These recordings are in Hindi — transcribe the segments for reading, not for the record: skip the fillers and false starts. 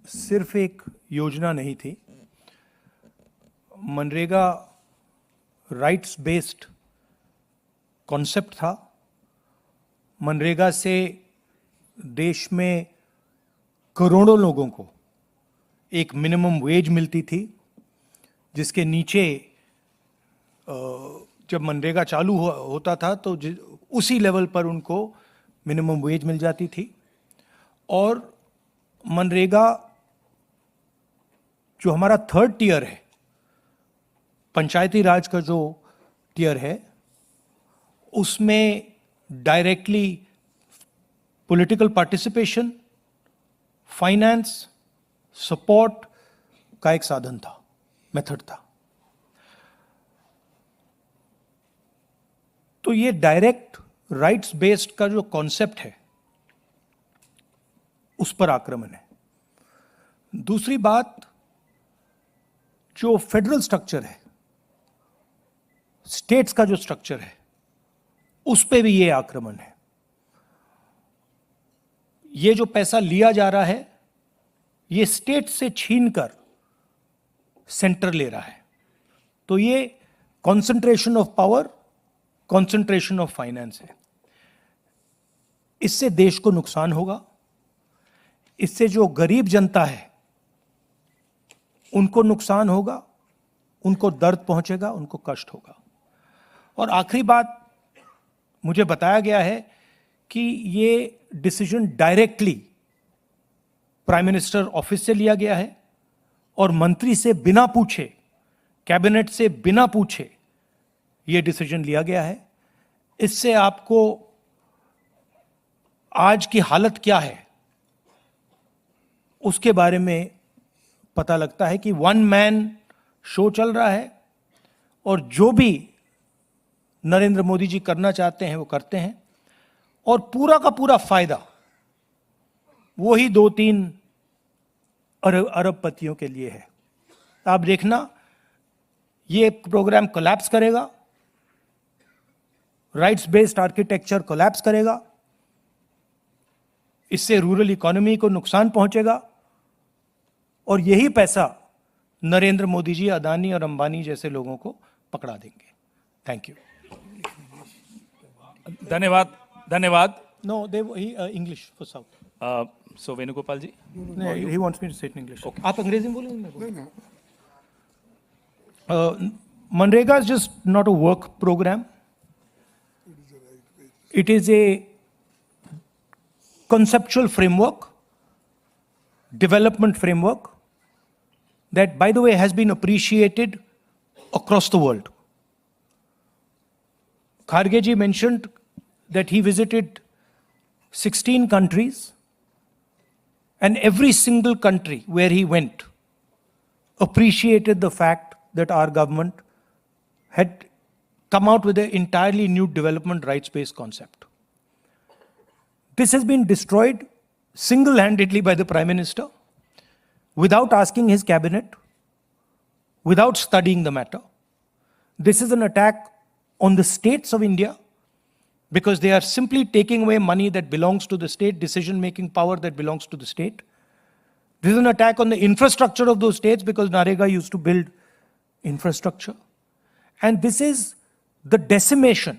सिर्फ एक योजना नहीं थी। मनरेगा राइट्स बेस्ड कॉन्सेप्ट था। मनरेगा से देश में करोड़ों लोगों को एक मिनिमम वेज मिलती थी, जिसके नीचे जब मनरेगा चालू होता था तो उसी लेवल पर उनको मिनिमम वेज मिल जाती थी। और मनरेगा जो हमारा थर्ड टियर है, पंचायती राज का जो टियर है, उसमें directly political participation, finance, support का एक साधन था, मेथड था। तो ये डायरेक्ट राइट्स बेस्ड का जो कॉन्सेप्ट है, उस पर आक्रमण है। दूसरी बात, जो फेडरल स्ट्रक्चर है, स्टेट्स का जो स्ट्रक्चर है, उस पे भी ये आक्रमण है। ये जो पैसा लिया जा रहा है, ये स्टेट से छीनकर सेंटर ले रहा है। तो ये concentration of power, concentration of finance है। इससे देश को नुकसान होगा। इससे जो गरीब जनता है उनको नुकसान होगा, उनको दर्द पहुंचेगा, उनको कष्ट होगा। और आखिरी बात, मुझे बताया गया है कि ये decision directly prime minister office से लिया गया है और मंत्री से बिना पूछे, कैबिनेट से बिना पूछे ये डिसीजन लिया गया है। इससे आपको आज की हालत क्या है उसके बारे में पता लगता है कि वन मैन शो चल रहा है और जो भी नरेंद्र मोदी जी करना चाहते हैं वो करते हैं, और पूरा का पूरा फायदा वही 2-3 अरबपतियों के लिए है। आप देखना, ये प्रोग्राम कोलैप्स करेगा, राइट्स बेस्ड आर्किटेक्चर कोलैप्स करेगा, इससे रूरल इकोनॉमी को नुकसान पहुंचेगा, और यही पैसा नरेंद्र मोदी जी, अदानी और अंबानी जैसे लोगों को पकड़ा देंगे। Thank you. धन्यवाद, धन्यवाद। No, they English for south. So Venugopal ji, he wants me to say in English. आप अंग्रेजी में बोलेंगे? MNREGA is just not a work programme. It is a conceptual framework, development framework that, by the way, has been appreciated across the world. Kharge ji mentioned that he visited 16 countries, and every single country where he went appreciated the fact that our government had come out with an entirely new development rights-based concept. This has been destroyed single-handedly by the Prime Minister, without asking his cabinet, without studying the matter. This is an attack on the states of India, because they are simply taking away money that belongs to the state, decision-making power that belongs to the state. This is an attack on the infrastructure of those states, because NREGA used to build infrastructure. And this is the decimation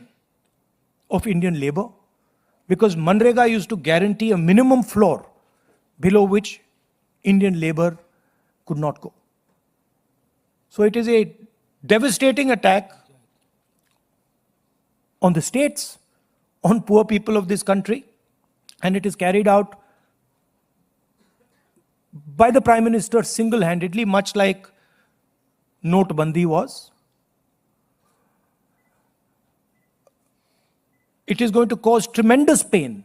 of Indian labor, because Manrega used to guarantee a minimum floor below which Indian labor could not go. So it is a devastating attack on the states, on poor people of this country, and it is carried out by the Prime Minister single-handedly, much like Notebandi was. It is going to cause tremendous pain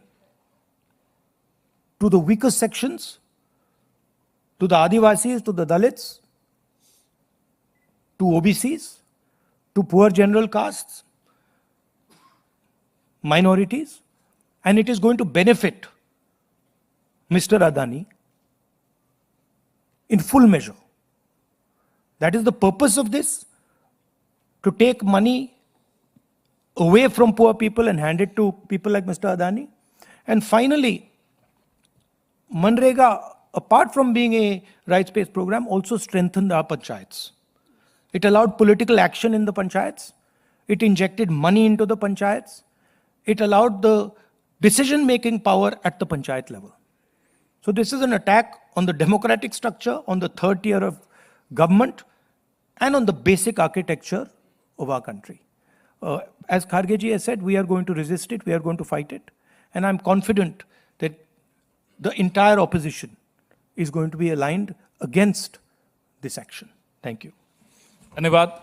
to the weaker sections, to the Adivasis, to the Dalits, to OBCs, to poor general castes, minorities, and it is going to benefit Mr. Adani in full measure. That is the purpose of this, to take money away from poor people and hand it to people like Mr. Adani. And finally, Manrega apart from being a rights-based program, also strengthened our panchayats. It allowed political action in the panchayats. It injected money into the panchayats. It allowed the decision-making power at the panchayat level. So this is an attack on the democratic structure, on the third tier of government, and on the basic architecture of our country. As Kharge has said, we are going to resist it, we are going to fight it, and I'm confident that the entire opposition is going to be aligned against this action. Thank you. धन्यवाद।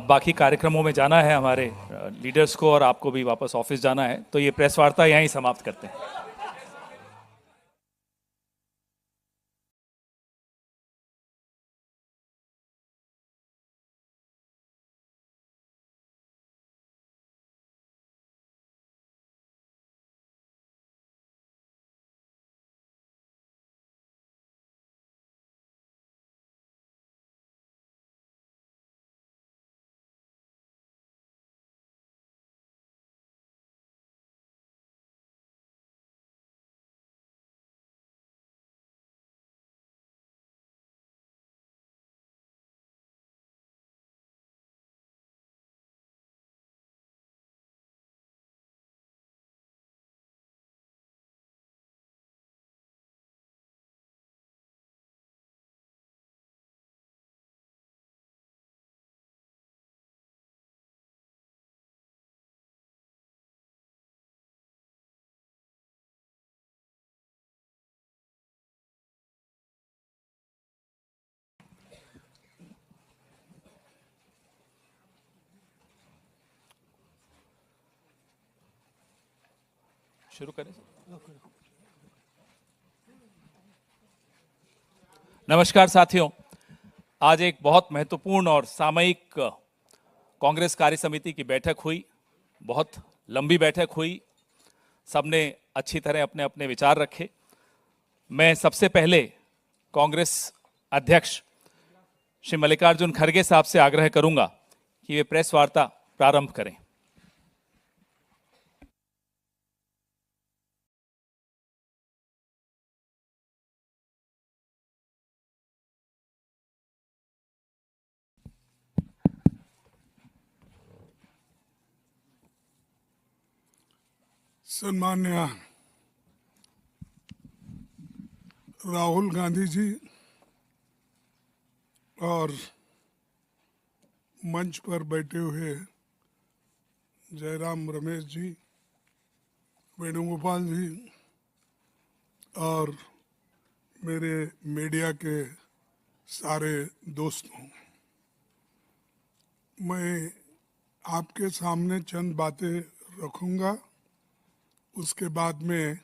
बाकी कार्यक्रमों में जाना है हमारे लीडर्स को और आपको भी वापस ऑफिस जाना है, तो ये प्रेस वार्ता यहीं समाप्त करते हैं। शुरू करें। नमस्कार साथियों, आज एक बहुत महत्वपूर्ण और सामयिक कांग्रेस कार्य समिति की बैठक हुई। बहुत लंबी बैठक हुई, सबने अच्छी तरह अपने अपने विचार रखे। मैं सबसे पहले कांग्रेस अध्यक्ष श्री मल्लिकार्जुन खड़गे साहब से आग्रह करूंगा कि वे प्रेस वार्ता प्रारंभ करें। सम्मान्य राहुल गांधी जी और मंच पर बैठे हुए जयराम रमेश जी, वेणुगोपाल जी और मेरे मीडिया के सारे दोस्तों, मैं आपके सामने चंद बातें रखूंगा। उसके बाद में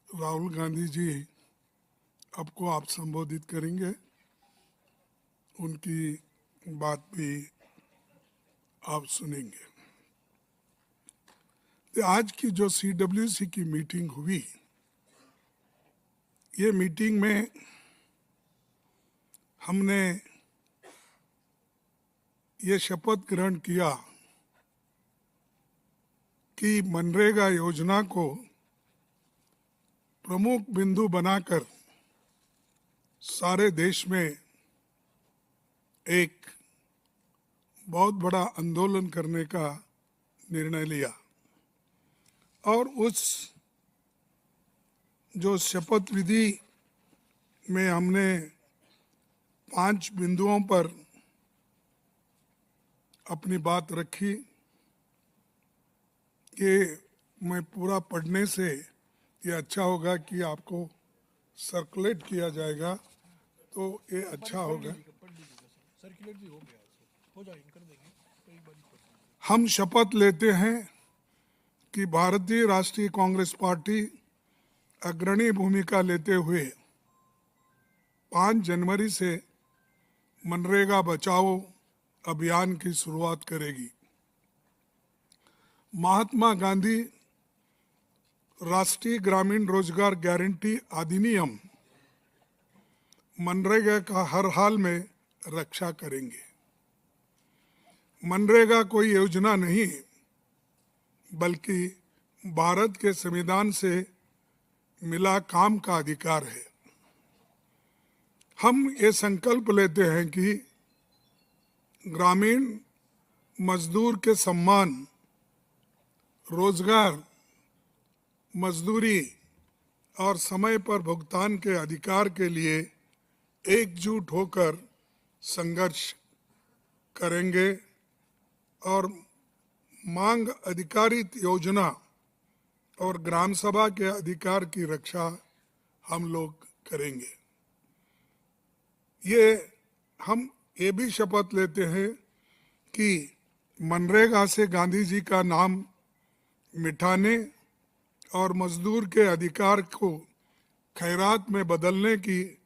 राहुल गांधी जी आपको आप संबोधित करेंगे, उनकी बात भी आप सुनेंगे। तो आज की जो CWC की मीटिंग हुई, ये मीटिंग में हमने ये शपथ ग्रहण किया कि मनरेगा योजना को प्रमुख बिंदु बनाकर सारे देश में एक बहुत बड़ा आंदोलन करने का निर्णय लिया और उस जो शपथ विधि में हमने 5 बिंदुओं पर अपनी बात रखी कि मैं पूरा पढ़ने से ये अच्छा होगा कि आपको सर्कुलेट किया जाएगा, तो ये अच्छा होगा। हम शपथ लेते हैं कि भारतीय राष्ट्रीय कांग्रेस पार्टी अग्रणी भूमिका लेते हुए 5 जनवरी से मनरेगा बचाओ अभियान की शुरुआत करेगी। महात्मा गांधी राष्ट्रीय ग्रामीण रोजगार गारंटी अधिनियम मनरेगा का हर हाल में रक्षा करेंगे। मनरेगा कोई योजना नहीं, बल्कि भारत के संविधान से मिला काम का अधिकार है। हम ये संकल्प लेते हैं कि ग्रामीण मजदूर के सम्मान, रोजगार, मजदूरी और समय पर भुगतान के अधिकार के लिए एकजुट होकर संघर्ष करेंगे और मांग आधारित योजना और ग्राम सभा के अधिकार की रक्षा हम लोग करेंगे। हम ये भी शपथ लेते हैं कि मनरेगा से गांधी जी का नाम मिटाने और मजदूर के अधिकार को खैरात में बदलने की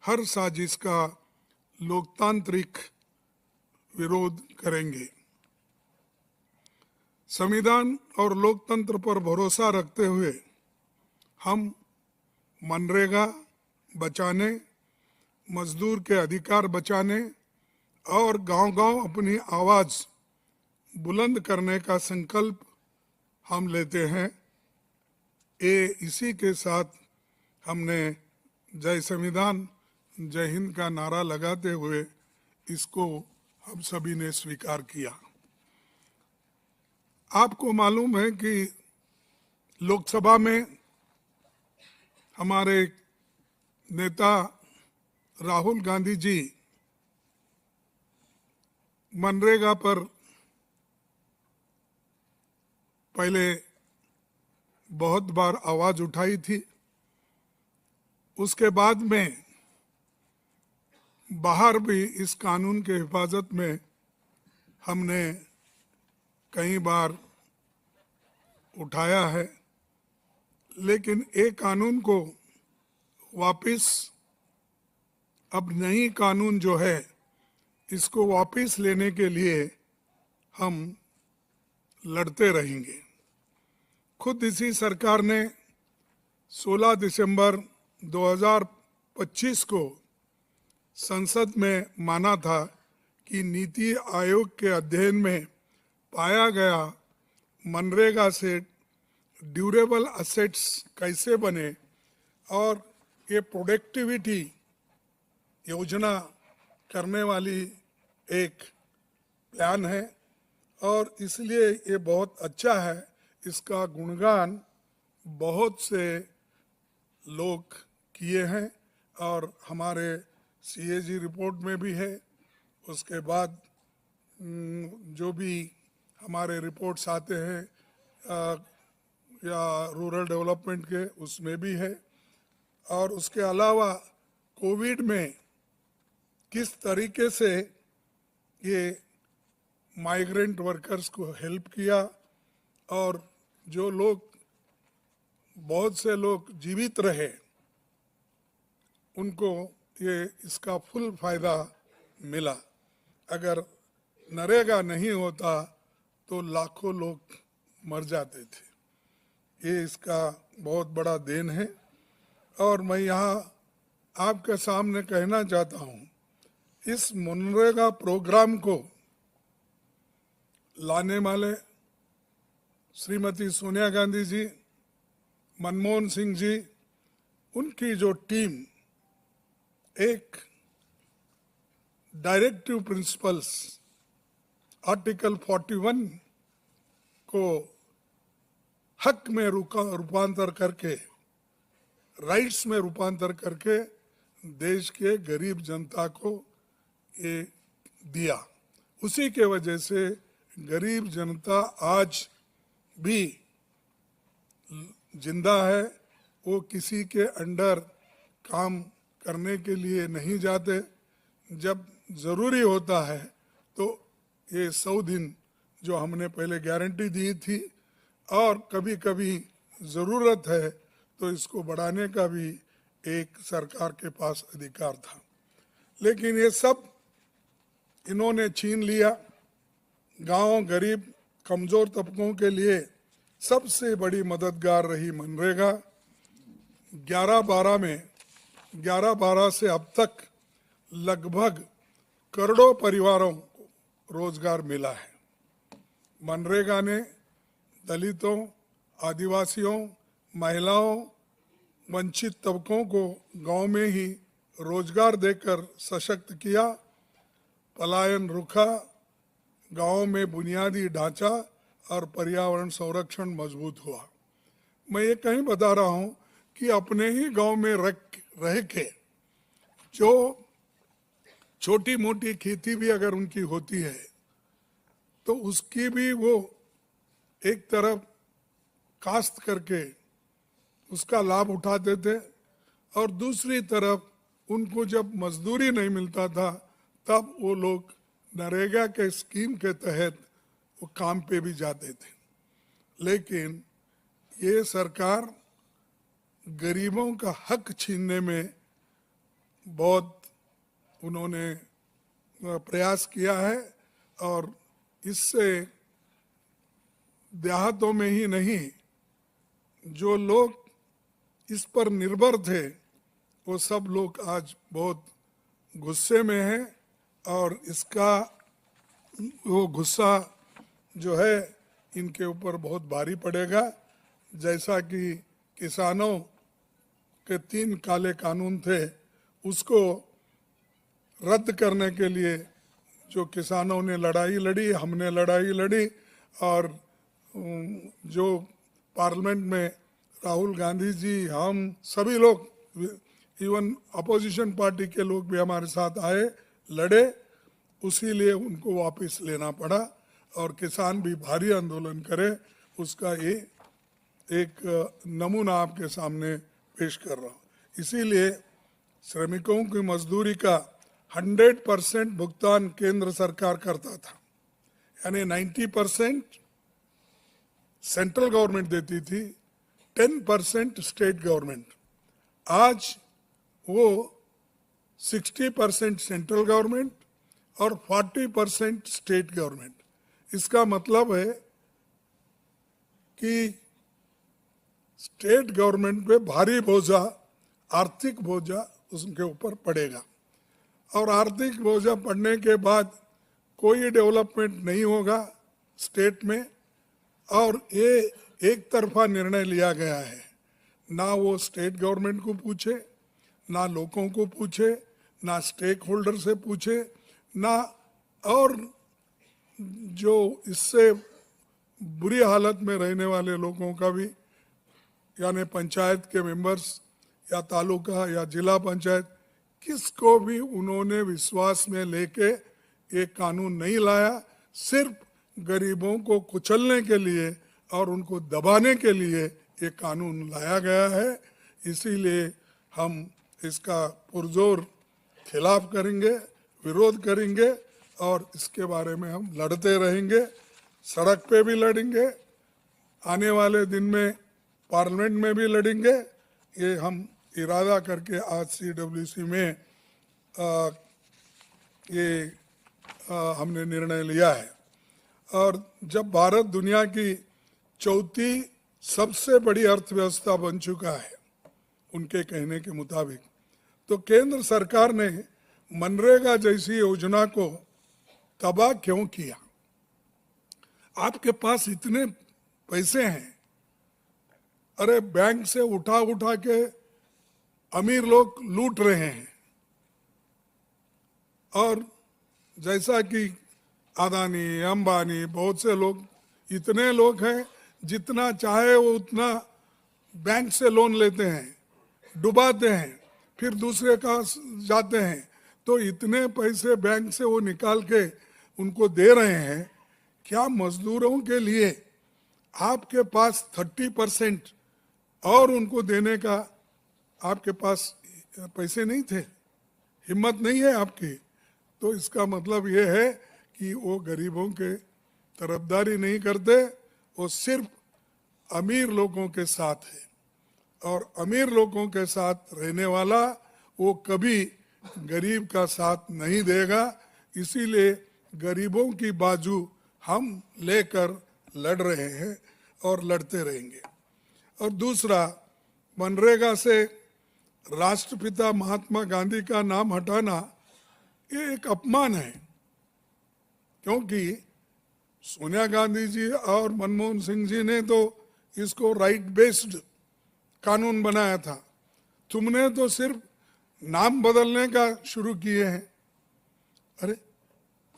हर साजिश का लोकतांत्रिक विरोध करेंगे। संविधान और लोकतंत्र पर भरोसा रखते हुए हम मनरेगा बचाने, मजदूर के अधिकार बचाने और गांव-गांव अपनी आवाज बुलंद करने का संकल्प हम लेते हैं। इसी के साथ हमने जय संविधान जय हिंद का नारा लगाते हुए इसको हम सभी ने स्वीकार किया। आपको मालूम है कि लोकसभा में हमारे नेता राहुल गांधी जी मनरेगा पर पहले बहुत बार आवाज उठाई थी। उसके बाद में बाहर भी इस कानून के हिफाजत में हमने कई बार उठाया है, लेकिन एक कानून को वापस, अब नई कानून जो है इसको वापस लेने के लिए हम लड़ते रहेंगे। खुद इसी सरकार ने 16 दिसंबर 2025 को संसद में माना था कि नीति आयोग के अध्ययन में पाया गया मनरेगा से ड्यूरेबल असेट्स कैसे बने और ये प्रोडक्टिविटी योजना करने वाली एक प्लान है और इसलिए ये बहुत अच्छा है। इसका गुणगान बहुत से लोग किए हैं और हमारे सीएजी रिपोर्ट में भी है। उसके बाद जो भी हमारे रिपोर्ट्स आते हैं या रूरल डेवलपमेंट के, उसमें भी है। और उसके अलावा कोविड में किस तरीके से ये माइग्रेंट वर्कर्स को हेल्प किया और जो लोग, बहुत से लोग जीवित रहे, उनको ये इसका फुल फायदा मिला। अगर नरेगा नहीं होता तो लाखों लोग मर जाते थे। ये इसका बहुत बड़ा देन है। और मैं यहाँ आपके सामने कहना चाहता हूँ, इस मनरेगा प्रोग्राम को लाने वाले श्रीमती सोनिया गांधी जी, मनमोहन सिंह जी, उनकी जो टीम एक डायरेक्टिव प्रिंसिपल्स आर्टिकल 41 को हक में रूपांतर करके, राइट्स में रूपांतर करके देश के गरीब जनता को ये दिया। उसी के वजह से गरीब जनता आज भी जिंदा है। वो किसी के अंडर काम करने के लिए नहीं जाते। जब ज़रूरी होता है तो ये 100 दिन जो हमने पहले गारंटी दी थी, और कभी कभी ज़रूरत है तो इसको बढ़ाने का भी एक सरकार के पास अधिकार था। लेकिन ये सब इन्होंने छीन लिया। गांव, गरीब, कमज़ोर तबकों के लिए सबसे बड़ी मददगार रही मनरेगा। 11-12 से अब तक लगभग करोड़ों परिवारों को रोजगार मिला है। मनरेगा ने दलितों, आदिवासियों, महिलाओं, वंचित तबकों को गांव में ही रोजगार देकर सशक्त किया, पलायन रुका, गांव में बुनियादी ढांचा और पर्यावरण संरक्षण मजबूत हुआ। मैं ये कहीं बता रहा हूँ कि अपने ही गांव में रह के जो छोटी मोटी खेती भी अगर उनकी होती है तो उसकी भी वो एक तरफ काश्त करके उसका लाभ उठाते थे और दूसरी तरफ उनको जब मजदूरी नहीं मिलता था तब वो लोग नरेगा के स्कीम के तहत वो काम पे भी जाते थे। लेकिन ये सरकार गरीबों का हक छीनने में बहुत उन्होंने प्रयास किया है और इससे देहातों में ही नहीं जो लोग इस पर निर्भर थे वो सब लोग आज बहुत गुस्से में हैं और इसका वो गुस्सा जो है इनके ऊपर बहुत भारी पड़ेगा। जैसा कि किसानों के 3 काले कानून थे उसको रद्द करने के लिए जो किसानों ने लड़ाई लड़ी, हमने लड़ाई लड़ी और जो पार्लियामेंट में राहुल गांधी जी, हम सभी लोग, इवन अपोजिशन पार्टी के लोग भी हमारे साथ आए, लड़े, उसी लिए उनको वापस लेना पड़ा और किसान भी भारी आंदोलन करे। उसका ये एक नमूना आपके सामने पेश कर रहा हूँ। इसीलिए श्रमिकों की मजदूरी का 100% भुगतान केंद्र सरकार करता था, यानी 90% सेंट्रल गवर्नमेंट देती थी, 10% स्टेट गवर्नमेंट। आज वो 60% सेंट्रल गवर्नमेंट और 40% स्टेट गवर्नमेंट। इसका मतलब है कि स्टेट गवर्नमेंट पे भारी बोझा, आर्थिक बोझा उसके ऊपर पड़ेगा और आर्थिक बोझा पड़ने के बाद कोई डेवलपमेंट नहीं होगा स्टेट में। और ये एक तरफा निर्णय लिया गया है, ना वो स्टेट गवर्नमेंट को पूछे, ना लोगों को पूछे, ना स्टेक होल्डर से पूछे, ना और जो इससे बुरी हालत में रहने वाले लोगों का भी, यानी पंचायत के मेंबर्स या तालुका या जिला पंचायत, किसको भी उन्होंने विश्वास में लेके ये कानून नहीं लाया। सिर्फ गरीबों को कुचलने के लिए और उनको दबाने के लिए ये कानून लाया गया है। इसीलिए हम इसका पुरजोर खिलाफ करेंगे, विरोध करेंगे और इसके बारे में हम लड़ते रहेंगे, सड़क पे भी लड़ेंगे, आने वाले दिन में पार्लियामेंट में भी लड़ेंगे। ये हम इरादा करके आज CWC में हमने निर्णय लिया है। और जब भारत दुनिया की चौथी सबसे बड़ी अर्थव्यवस्था बन चुका है उनके कहने के मुताबिक, तो केंद्र सरकार ने मनरेगा जैसी योजना को तबाह क्यों किया? आपके पास इतने पैसे हैं, अरे बैंक से उठा उठा के अमीर लोग लूट रहे हैं और जैसा कि अदानी, अंबानी, बहुत से लोग, इतने लोग हैं जितना चाहे वो उतना बैंक से लोन लेते हैं, डुबाते हैं, फिर दूसरे का जाते हैं, तो इतने पैसे बैंक से वो निकाल के उनको दे रहे हैं। क्या मजदूरों के लिए आपके पास 30% और उनको देने का आपके पास पैसे नहीं थे, हिम्मत नहीं है आपकी? तो इसका मतलब ये है कि वो गरीबों के तरफदारी नहीं करते, वो सिर्फ अमीर लोगों के साथ है और अमीर लोगों के साथ रहने वाला वो कभी गरीब का साथ नहीं देगा। इसीलिए गरीबों की बाजू हम लेकर लड़ रहे हैं और लड़ते रहेंगे। और दूसरा, मनरेगा से राष्ट्रपिता महात्मा गांधी का नाम हटाना ये एक अपमान है, क्योंकि सोनिया गांधी जी और मनमोहन सिंह जी ने तो इसको राइट बेस्ड कानून बनाया था, तुमने तो सिर्फ नाम बदलने का शुरू किए हैं। अरे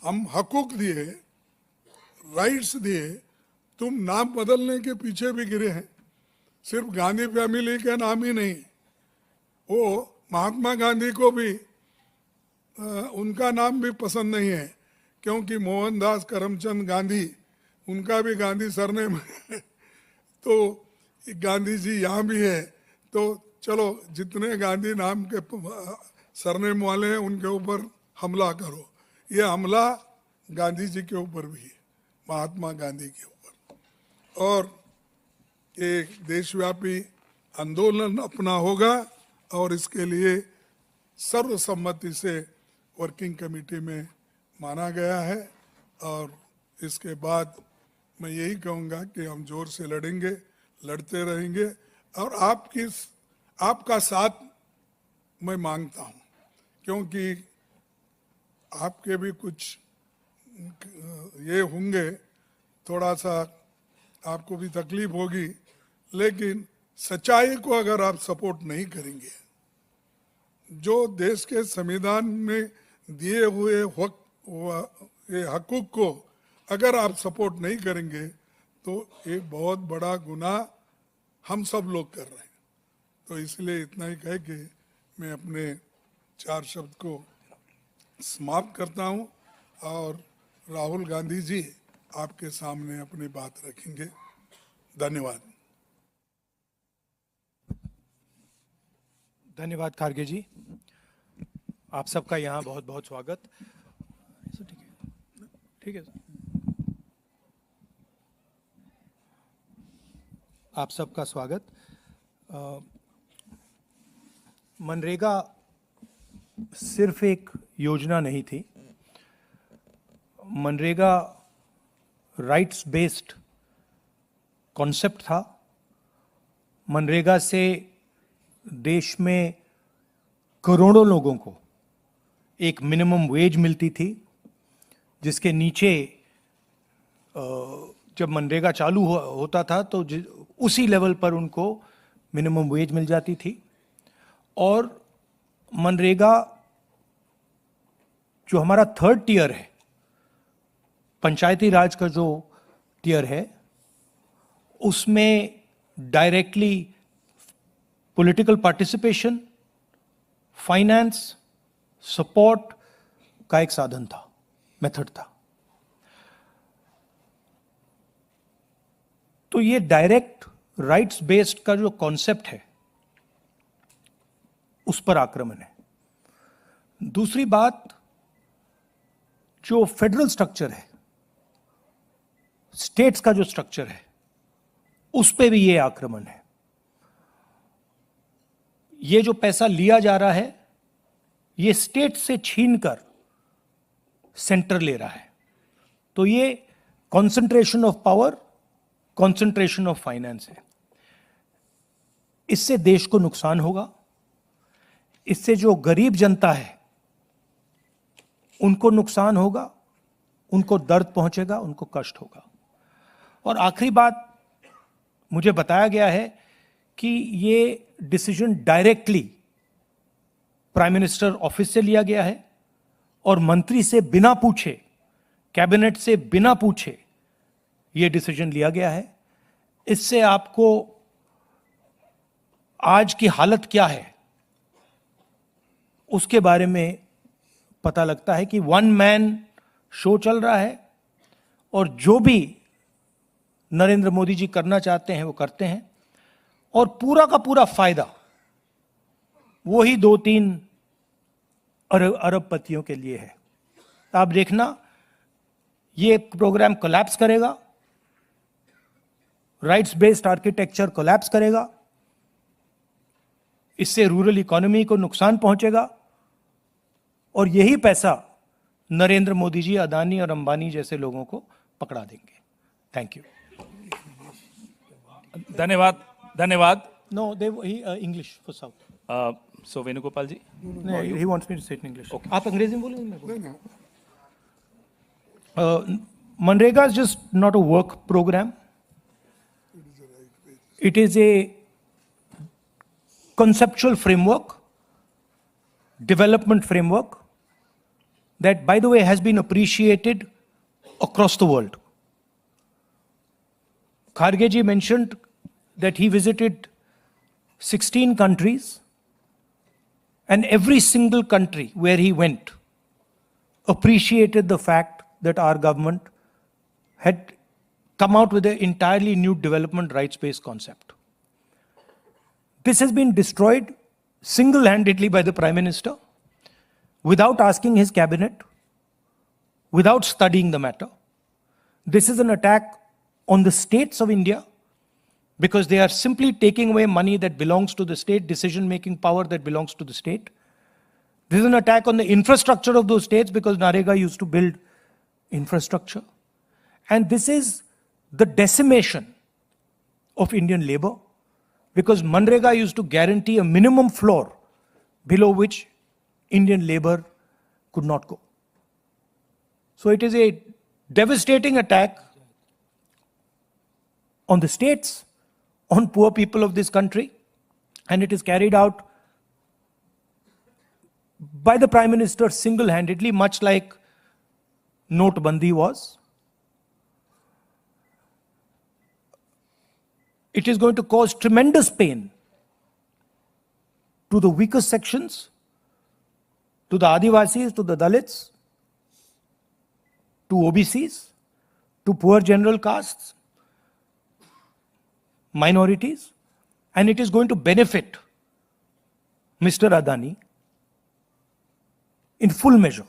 हम हकूक दिए, राइट्स दिए, तुम नाम बदलने के पीछे भी गिरे हैं। सिर्फ गांधी फैमिली के नाम ही नहीं, वो महात्मा गांधी को भी उनका नाम भी पसंद नहीं है, क्योंकि मोहनदास करमचंद गांधी, उनका भी गांधी सरनेम है। तो गांधी जी यहाँ भी है, तो चलो जितने गांधी नाम के सरनेम वाले हैं उनके ऊपर हमला करो। ये हमला गांधी जी के ऊपर भी है, महात्मा गांधी के ऊपर। और एक देशव्यापी आंदोलन अपना होगा और इसके लिए सर्वसम्मति से वर्किंग कमेटी में माना गया है। और इसके बाद मैं यही कहूँगा कि हम जोर से लड़ेंगे, लड़ते रहेंगे, और आपका साथ मैं मांगता हूँ, क्योंकि आपके भी कुछ ये होंगे, थोड़ा सा आपको भी तकलीफ होगी, लेकिन सच्चाई को अगर आप सपोर्ट नहीं करेंगे, जो देश के संविधान में दिए हुए ये हकूक को अगर आप सपोर्ट नहीं करेंगे, तो एक बहुत बड़ा गुनाह हम सब लोग कर रहे हैं। तो इसलिए इतना ही कह के मैं अपने 4 शब्द को समाप्त करता हूं, और राहुल गांधी जी आपके सामने अपनी बात रखेंगे। धन्यवाद। धन्यवाद खारगे जी, आप सबका यहाँ बहुत बहुत स्वागत। ठीक है सर, आप सबका स्वागत। मनरेगा सिर्फ एक योजना नहीं थी, मनरेगा राइट्स बेस्ड कॉन्सेप्ट था। मनरेगा से देश में करोड़ों लोगों को एक मिनिमम वेज मिलती थी, जिसके नीचे जब मनरेगा चालू होता था तो उसी लेवल पर उनको मिनिमम वेज मिल जाती थी। और मनरेगा जो हमारा 3rd टियर है, पंचायती राज का जो टियर है, उसमें directly political participation, finance, support का एक साधन था, मेथड था। तो ये डायरेक्ट राइट्स बेस्ड का जो कॉन्सेप्ट है, उस पर आक्रमण है। दूसरी बात, जो फेडरल स्ट्रक्चर है, स्टेट्स का जो स्ट्रक्चर है, उस पे भी ये आक्रमण है। ये जो पैसा लिया जा रहा है, ये स्टेट से छीनकर सेंटर ले रहा है। तो ये concentration of power, concentration of finance है। इससे देश को नुकसान होगा, इससे जो गरीब जनता है उनको नुकसान होगा, उनको दर्द पहुंचेगा, उनको कष्ट होगा। और आखिरी बात, मुझे बताया गया है कि ये decision directly prime minister office से लिया गया है और मंत्री से बिना पूछे, कैबिनेट से बिना पूछे ये डिसीजन लिया गया है। इससे आपको आज की हालत क्या है उसके बारे में पता लगता है कि 1 मैन शो चल रहा है, और जो भी नरेंद्र मोदी जी करना चाहते हैं वो करते हैं, और पूरा का पूरा फायदा वही 2-3 अरबपतियों के लिए है। आप देखना, ये प्रोग्राम कोलैप्स करेगा, राइट्स बेस्ड आर्किटेक्चर कोलैप्स करेगा, इससे रूरल इकोनॉमी को नुकसान पहुंचेगा, और यही पैसा नरेंद्र मोदी जी, अदानी और अंबानी जैसे लोगों को पकड़ा देंगे। Thank you. धन्यवाद, धन्यवाद। No, they English for south. So Venugopal ji, he wants me to say it in English. आप अंग्रेजी में बोलेंगे? MNREGA is just not a work program. It is a conceptual framework, development framework, that, by the way, has been appreciated across the world. Kharge ji mentioned that he visited 16 countries, and every single country where he went appreciated the fact that our government had come out with an entirely new development rights-based concept. This has been destroyed single-handedly by the Prime Minister, without asking his cabinet, without studying the matter. This is an attack on the states of India, because they are simply taking away money that belongs to the state, decision-making power that belongs to the state. This is an attack on the infrastructure of those states, because NREGA used to build infrastructure. And this is the decimation of Indian labor, because MNREGA used to guarantee a minimum floor below which Indian labor could not go. So it is a devastating attack on the states, on poor people of this country, and it is carried out by the Prime Minister single-handedly, much like Notbandi was. It is going to cause tremendous pain to the weakest sections, to the Adivasis, to the Dalits, to OBCs, to poor general castes, minorities, and it is going to benefit Mr. Adani in full measure.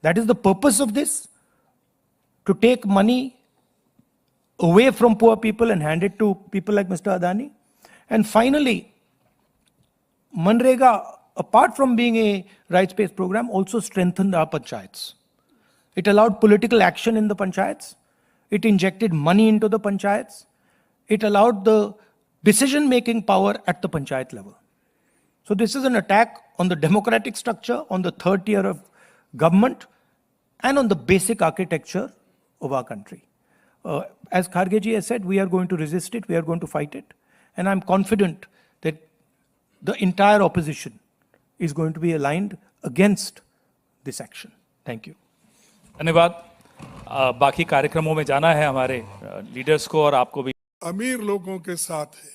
That is the purpose of this, to take money away from poor people and hand it to people like Mr. Adani. And finally, MNREGA, apart from being a rights-based program, also strengthened our panchayats. It allowed political action in the panchayats. It injected money into the panchayats. It allowed the decision-making power at the panchayat level. So this is an attack on the democratic structure, on the third tier of government, and on the basic architecture of our country. As Kharge ji has said, we are going to resist it, we are going to fight it, and I'm confident that the entire opposition is going to be aligned against this action. Thank you. धन्यवाद। बाकी कार्यक्रमों में जाना है हमारे लीडर्स को और आपको भी। अमीर लोगों के साथ है,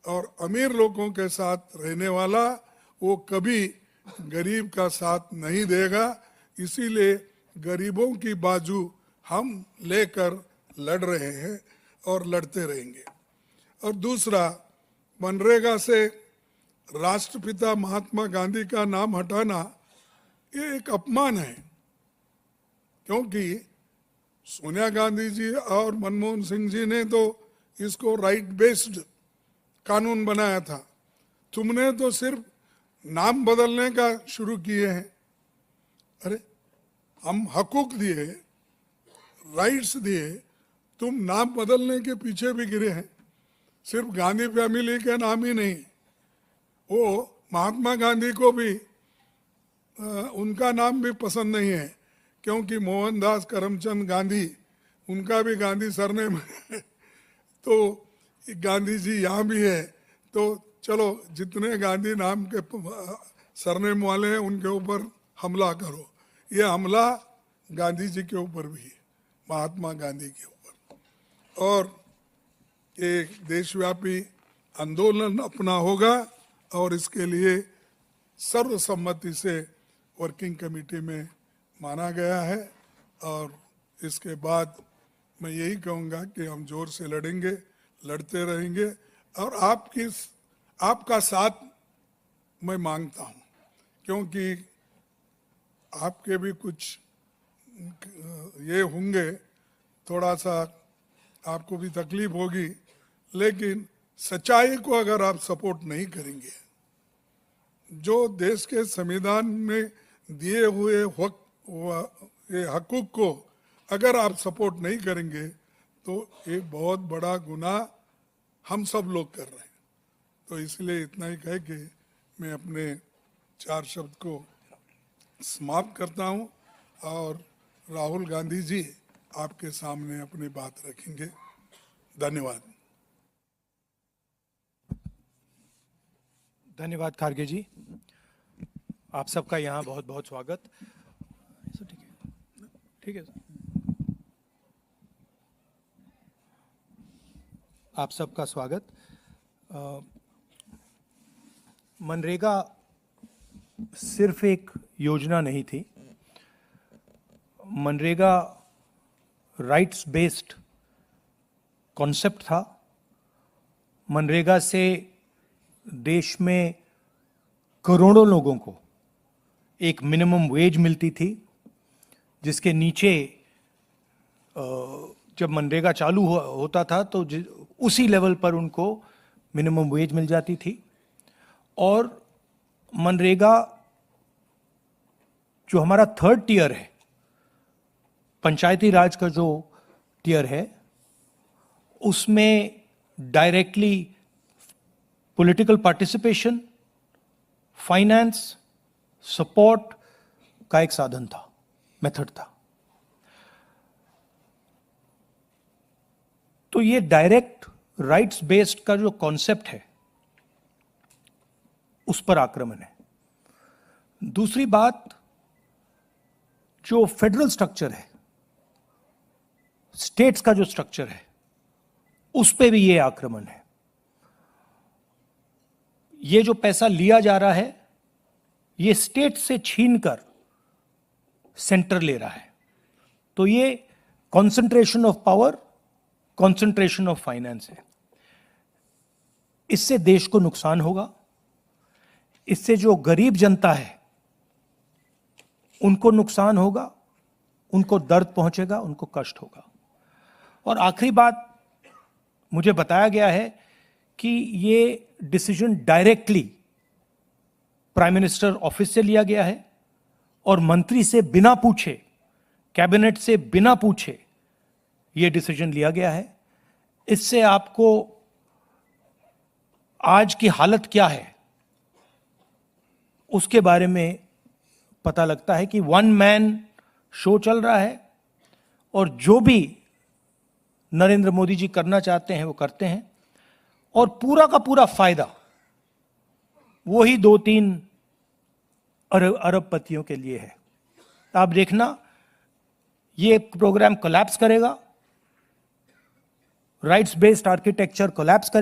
और अमीर लोगों के साथ रहने वाला वो कभी गरीब का साथ नहीं देगा। इसीलिए गरीबों की बाजू हम लेकर लड़ रहे हैं और लड़ते रहेंगे। और दूसरा, मनरेगा से राष्ट्रपिता महात्मा गांधी का नाम हटाना ये एक अपमान है, क्योंकि सोनिया गांधी जी और मनमोहन सिंह जी ने तो इसको राइट बेस्ड कानून बनाया था। तुमने तो सिर्फ नाम बदलने का शुरू किए हैं। अरे, हम हकूक दिए, राइट्स दिए, तुम नाम बदलने के पीछे भी गिरे हैं। सिर्फ गांधी फैमिली के नाम ही नहीं, वो महात्मा गांधी को भी उनका नाम भी पसंद नहीं है, क्योंकि मोहनदास करमचंद गांधी, उनका भी गांधी सरनेम है। तो गांधी जी यहाँ भी है, तो चलो जितने गांधी नाम के सरनेम वाले हैं उनके ऊपर हमला करो। ये हमला गांधी जी के ऊपर भी है, महात्मा गांधी के ऊपर। और एक देशव्यापी आंदोलन अपना होगा, और इसके लिए सर्वसम्मति से वर्किंग कमेटी में माना गया है। और इसके बाद मैं यही कहूँगा कि हम जोर से लड़ेंगे, लड़ते रहेंगे, और आपका साथ मैं मांगता हूँ, क्योंकि आपके भी कुछ ये होंगे, थोड़ा सा आपको भी तकलीफ होगी, लेकिन सच्चाई को अगर आप सपोर्ट नहीं करेंगे, जो देश के संविधान में दिए हुए ये हकूक को अगर आप सपोर्ट नहीं करेंगे, तो एक बहुत बड़ा गुनाह हम सब लोग कर रहे हैं। तो इसलिए इतना ही कह के मैं अपने 4 शब्द को समाप्त करता हूं, और राहुल गांधी जी आपके सामने अपनी बात रखेंगे। धन्यवाद। धन्यवाद खारगे जी, आप सबका यहाँ बहुत बहुत स्वागत। ठीक है, ठीक है सर, आप सबका स्वागत। मनरेगा सिर्फ एक योजना नहीं थी, मनरेगा राइट्स बेस्ड कॉन्सेप्ट था। मनरेगा से देश में करोड़ों लोगों को एक मिनिमम वेज मिलती थी, जिसके नीचे जब मनरेगा चालू होता था तो उसी लेवल पर उनको मिनिमम वेज मिल जाती थी। और मनरेगा जो हमारा थर्ड टियर है, पंचायती राज का जो टियर है, उसमें directly political participation, finance, support का एक साधन था, मेथड था। तो ये डायरेक्ट राइट्स बेस्ड का जो कॉन्सेप्ट है, उस पर आक्रमण है। दूसरी बात, जो फेडरल स्ट्रक्चर है, स्टेट्स का जो स्ट्रक्चर है, उस पे भी ये आक्रमण है। ये जो पैसा लिया जा रहा है, ये स्टेट से छीनकर सेंटर ले रहा है। तो ये concentration of power, concentration of finance है। इससे देश को नुकसान होगा, इससे जो गरीब जनता है उनको नुकसान होगा, उनको दर्द पहुंचेगा, उनको कष्ट होगा। और आखिरी बात, मुझे बताया गया है कि ये decision directly prime minister office से लिया गया है और मंत्री से बिना पूछे, कैबिनेट से बिना पूछे ये डिसीजन लिया गया है। इससे आपको आज की हालत क्या है उसके बारे में पता लगता है कि वन मैन शो चल रहा है और जो भी नरेंद्र मोदी जी करना चाहते हैं वो करते हैं, और पूरा का पूरा फायदा वही 2-3 अरबपतियों के लिए है। आप देखना, ये प्रोग्राम कोलैप्स करेगा, राइट्स बेस्ड आर्किटेक्चर कोलैप्स करेगा।